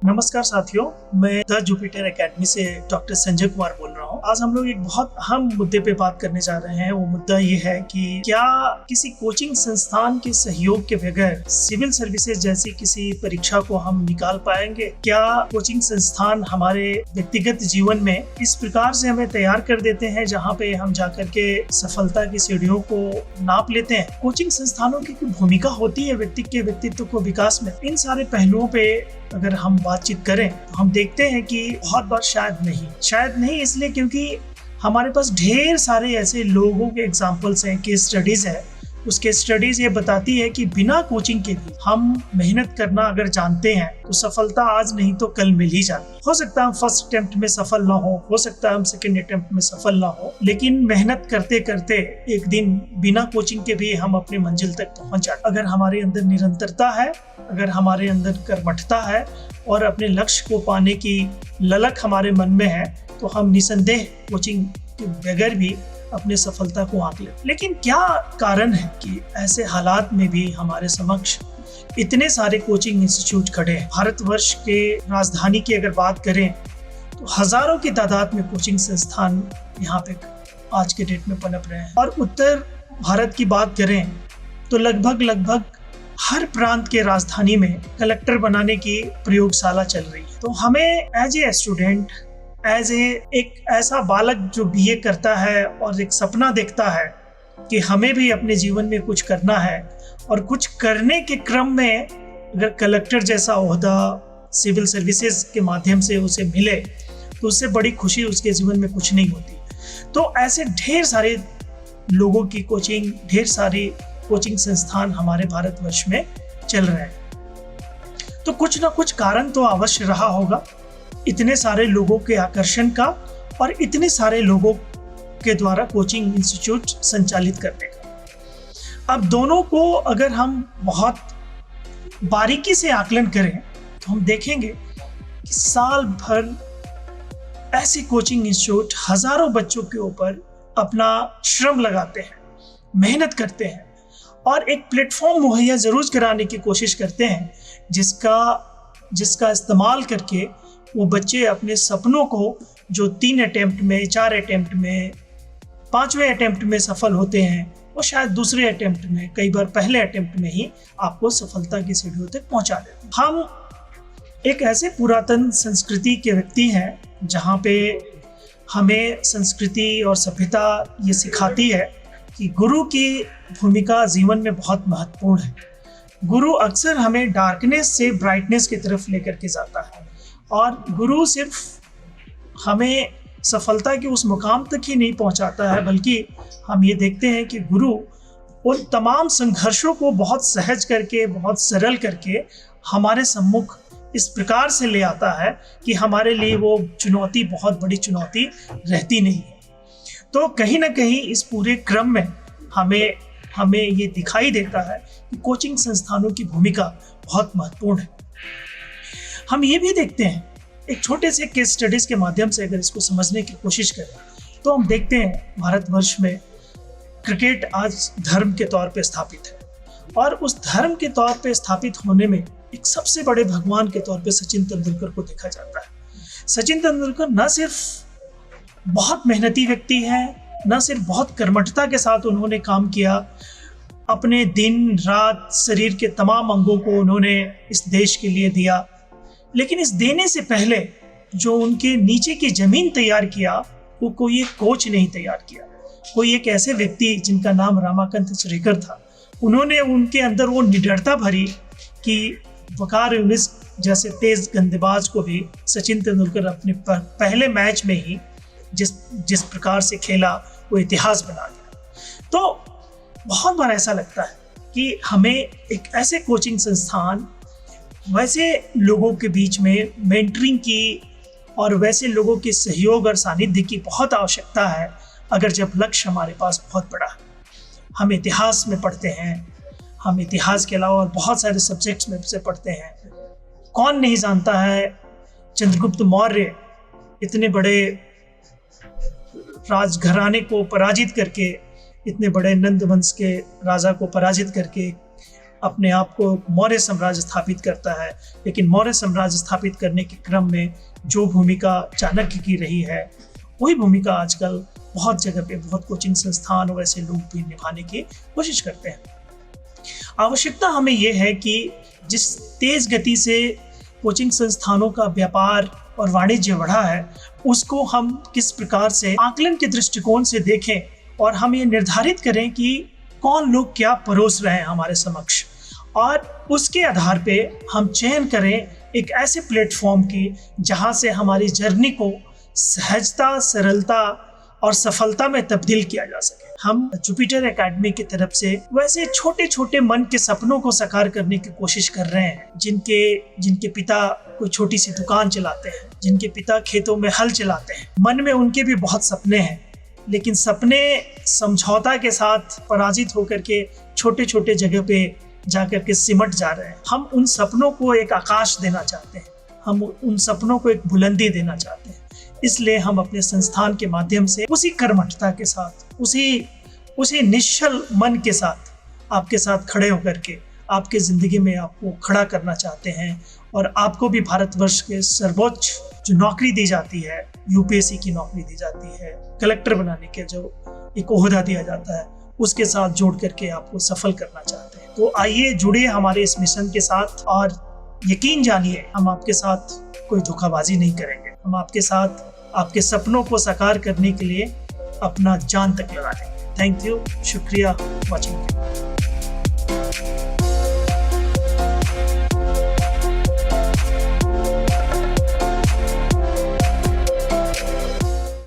नमस्कार साथियों, मैं द जुपिटर एकेडमी से डॉक्टर संजय कुमार बोल रहा हूँ। आज हम लोग एक बहुत अहम मुद्दे पे बात करने जा रहे हैं। वो मुद्दा ये है कि क्या किसी कोचिंग संस्थान के सहयोग के बगैर सिविल सर्विसेज जैसी किसी परीक्षा को हम निकाल पाएंगे? क्या कोचिंग संस्थान हमारे व्यक्तिगत जीवन में इस प्रकार से हमें तैयार कर देते हैं जहाँ पे हम जाकर के सफलता की सीढ़ियों को नाप लेते हैं? कोचिंग संस्थानों की भूमिका होती है व्यक्ति के व्यक्तित्व को विकास में। इन सारे पहलुओं पे अगर हम बातचीत करें तो हम देखते हैं कि बहुत बार शायद नहीं इसलिए क्योंकि हमारे पास ढेर सारे ऐसे लोगों के एग्जाम्पल्स हैं, केस स्टडीज है। उसके स्टडीज ये बताती है कि बिना कोचिंग के भी हम मेहनत करना अगर जानते हैं तो सफलता आज नहीं तो कल मिल ही जाती। हो सकता है हम फर्स्ट अटेम्प्ट में सफल ना हो सकता है हम सेकंड अटेम्प्ट में सफल ना हो, लेकिन मेहनत करते करते एक दिन बिना कोचिंग के भी हम अपनी मंजिल तक पहुंच जाते। अगर हमारे अंदर निरंतरता है, अगर हमारे अंदर कर्मठता है और अपने लक्ष्य को पाने की ललक हमारे मन में है तो हम निसंदेह कोचिंग के बगैर भी अपने सफलता को आंक ले। लेकिन क्या कारण है कि ऐसे हालात में भी हमारे समक्ष इतने सारे कोचिंग इंस्टीट्यूट खड़े हैं? भारतवर्ष के राजधानी की अगर बात करें तो हजारों की तादाद में कोचिंग संस्थान यहाँ पे आज के डेट में पनप रहे हैं। और उत्तर भारत की बात करें तो लगभग हर प्रांत के राजधानी में कलेक्टर बनाने की प्रयोगशाला चल रही है। तो हमें एज ए स्टूडेंट, एक ऐसा बालक जो बीए करता है और एक सपना देखता है कि हमें भी अपने जीवन में कुछ करना है और कुछ करने के क्रम में अगर कलेक्टर जैसा ओहदा सिविल सर्विसेज के माध्यम से उसे मिले तो उससे बड़ी खुशी उसके जीवन में कुछ नहीं होती। तो ऐसे ढेर सारे लोगों की कोचिंग, ढेर सारी कोचिंग संस्थान हमारे भारतवर्ष में चल रहे हैं। तो कुछ ना कुछ कारण तो अवश्य रहा होगा इतने सारे लोगों के आकर्षण का और इतने सारे लोगों के द्वारा कोचिंग इंस्टीट्यूट संचालित करने का। अब दोनों को अगर हम बहुत बारीकी से आकलन करें तो हम देखेंगे कि साल भर ऐसे कोचिंग इंस्टीट्यूट हजारों बच्चों के ऊपर अपना श्रम लगाते हैं, मेहनत करते हैं और एक प्लेटफॉर्म मुहैया जरूर कराने की कोशिश करते हैं जिसका इस्तेमाल करके वो बच्चे अपने सपनों को जो 3 अटेम्प्ट में, 4 अटेम्प्ट में, 5वें अटेम्प्ट में सफल होते हैं, वो शायद दूसरे अटेम्प्ट में, कई बार पहले अटेम्प्ट में ही आपको सफलता की सीढ़ियों तक पहुंचा देते हैं। हम एक ऐसे पुरातन संस्कृति के व्यक्ति हैं जहाँ पे हमें संस्कृति और सभ्यता ये सिखाती है कि गुरु की भूमिका जीवन में बहुत महत्वपूर्ण है। गुरु अक्सर हमें डार्कनेस से ब्राइटनेस की तरफ लेकर के जाता है और गुरु सिर्फ हमें सफलता के उस मुकाम तक ही नहीं पहुंचाता है, बल्कि हम ये देखते हैं कि गुरु उन तमाम संघर्षों को बहुत सहज करके, बहुत सरल करके हमारे सम्मुख इस प्रकार से ले आता है कि हमारे लिए वो चुनौती बहुत बड़ी चुनौती रहती नहीं है। तो कहीं ना कहीं इस पूरे क्रम में हमें ये दिखाई देता है कि कोचिंग संस्थानों की भूमिका बहुत महत्वपूर्ण है। हम ये भी देखते हैं, एक छोटे से केस स्टडीज के माध्यम से अगर इसको समझने की कोशिश करें तो हम देखते हैं भारतवर्ष में क्रिकेट आज धर्म के तौर पे स्थापित है और उस धर्म के तौर पे स्थापित होने में एक सबसे बड़े भगवान के तौर पे सचिन तेंदुलकर को देखा जाता है। सचिन तेंदुलकर न सिर्फ बहुत मेहनती व्यक्ति हैं, न सिर्फ बहुत कर्मठता के साथ उन्होंने काम किया, अपने दिन रात शरीर के तमाम अंगों को उन्होंने इस देश के लिए दिया, लेकिन इस देने से पहले जो उनके नीचे की जमीन तैयार किया वो कोई एक कोच नहीं तैयार किया, कोई एक ऐसे व्यक्ति जिनका नाम रामाकांत आचरेकर था। उन्होंने उनके अंदर वो निडरता भरी कि वकार यूनिस जैसे तेज गेंदबाज को भी सचिन तेंदुलकर अपने पहले मैच में ही जिस प्रकार से खेला वो इतिहास बना गया। तो बहुत बार ऐसा लगता है कि हमें एक ऐसे कोचिंग संस्थान, वैसे लोगों के बीच में मेंटरिंग की और वैसे लोगों के सहयोग और सानिध्य की बहुत आवश्यकता है अगर जब लक्ष्य हमारे पास बहुत बड़ा है। हम इतिहास में पढ़ते हैं, हम इतिहास के अलावा बहुत सारे सब्जेक्ट्स में से पढ़ते हैं। कौन नहीं जानता है चंद्रगुप्त मौर्य इतने बड़े राजघराने को पराजित करके, इतने बड़े नंद वंश के राजा को पराजित करके अपने आप को मौर्य साम्राज्य स्थापित करता है, लेकिन मौर्य साम्राज्य स्थापित करने के क्रम में जो भूमिका चाणक्य की रही है वही भूमिका आजकल बहुत जगह पे बहुत कोचिंग संस्थान और ऐसे लोग भी निभाने की कोशिश करते हैं। आवश्यकता हमें यह है कि जिस तेज गति से कोचिंग संस्थानों का व्यापार और वाणिज्य बढ़ा है उसको हम किस प्रकार से आकलन के दृष्टिकोण से देखें और हम ये निर्धारित करें कि कौन लोग क्या परोस रहे हैं हमारे समक्ष, और उसके आधार पे हम चयन करें एक ऐसे प्लेटफॉर्म की जहां से हमारी जर्नी को सहजता, सरलता और सफलता में तब्दील किया जा सके। हम जुपिटर एकेडमी की तरफ से वैसे छोटे छोटे मन के सपनों को साकार करने की कोशिश कर रहे हैं, जिनके पिता कोई छोटी सी दुकान चलाते हैं, जिनके पिता खेतों में हल चलाते हैं। मन में उनके भी बहुत सपने हैं, लेकिन सपने समझौता के साथ पराजित होकर के छोटे छोटे जगह पे जाकर के सिमट जा रहे हैं। हम उन सपनों को एक आकाश देना चाहते हैं, हम उन सपनों को एक बुलंदी देना चाहते हैं। इसलिए हम अपने संस्थान के माध्यम से उसी कर्मठता के साथ, उसी निश्चल मन के साथ आपके साथ खड़े होकर के आपके ज़िंदगी में आपको खड़ा करना चाहते हैं, और आपको भी भारतवर्ष के सर्वोच्च जो नौकरी दी जाती है, यूपीएससी की नौकरी दी जाती है, कलेक्टर बनाने के जो एक ओहदा दिया जाता है, उसके साथ जोड़ करके आपको सफल करना चाहते हैं। तो आइए जुड़िए हमारे इस मिशन के साथ, और यकीन जानिए हम आपके साथ कोई धोखाबाजी नहीं करेंगे। हम आपके साथ आपके सपनों को साकार करने के लिए अपना जान तक लगा देंगे। थैंक यू, शुक्रिया वॉचिंग।